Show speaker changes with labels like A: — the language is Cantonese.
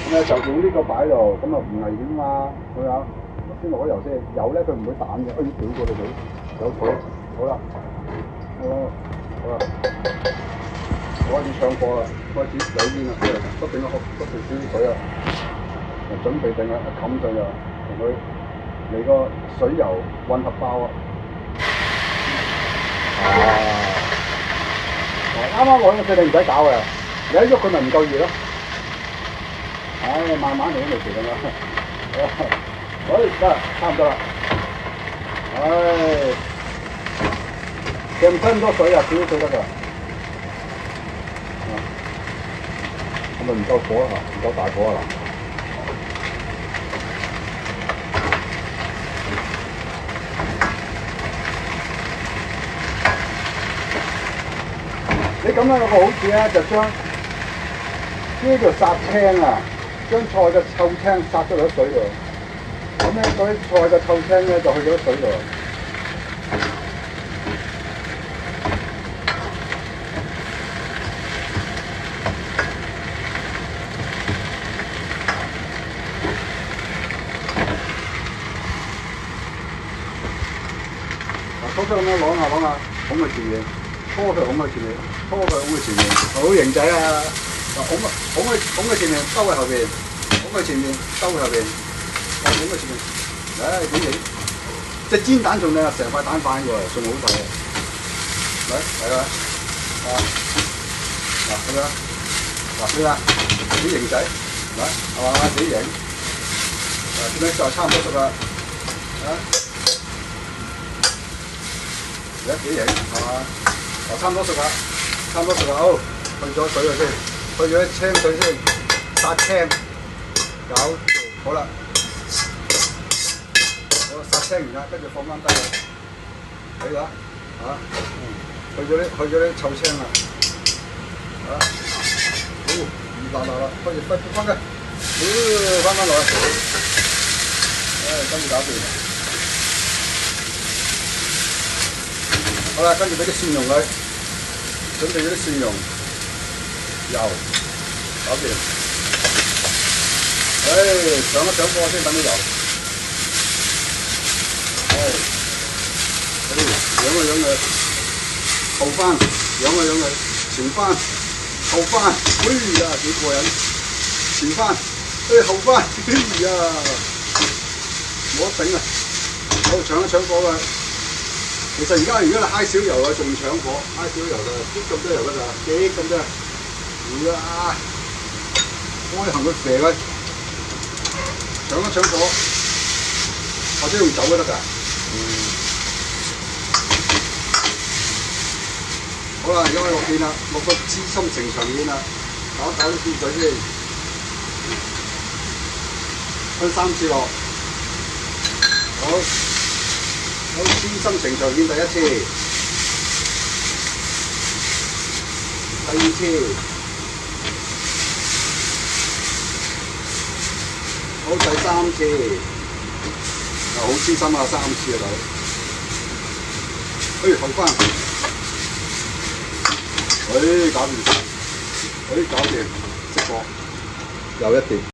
A: 咧就用呢個擺度，咁啊唔危險嘛。佢啊，先落咗油先，油咧佢唔會彈嘅。哎，屌過你哋，有水，好啦，好啦，我開始唱歌啦，開始有煙啦，不斷少啲水啊，準備定啦，冚上又同佢嚟個水油混合爆啊！啱啱落咗水你唔使搞嘅，你一喐佢咪唔夠熱咯。唉，慢慢嚟都未遲㗎啦。得，差唔多啦。唉，其實唔使咁多水啊，少少水得㗎。係咪唔夠火啊？唔夠大火啊？你咁樣有個好處咧，就將呢條殺青啊，將菜嘅臭青殺咗落水度。咁咧嗰啲菜嘅臭青咧就去咗水度。嗱，咁樣攞下，咁嘅前面，拖佢咁嘅前面，拖佢咁嘅前面，好型仔啊！拱佢前面，兜喺後邊，拱佢前面，兜喺後邊，拱佢前面，唉點型？隻煎蛋仲靚啊，成塊蛋反過嚟，仲好睇啊！係啊，咁樣，嗱呢啲型仔，係嘛幾型？點樣就差唔多熟啦，幾型係嘛？差唔多熟啦，好，去咗水啦先，去咗啲青水先，殺青，搞好啦，我殺青完啦，跟住放翻低佢，睇下，去咗啲臭青啦，好，熱辣，開始翻嘅，翻落去，跟住搞掂。好啦，跟住俾啲蒜蓉佢，準備咗啲蒜蓉、油，搞掂。上一上火先等啲油。養佢，後翻，養佢，前翻，後翻，幾過癮！前翻，後翻，冇得頂啊！好，搶一搶火佢。其實而家如果你揩少油啊，仲搶火，揩少油就啲咁多油㗎咋，幾咁多，開行佢肥佢，搶一搶火，或者用酒都得㗎。好啦，而家我落芡啦，落個資深城牆芡啦，搞啲芡水先，分3次落，好，資深城牆芡第1次，第2次，好第3次，好資深啊，3次啊大佬，後翻，搞掂，熄火，又一碟。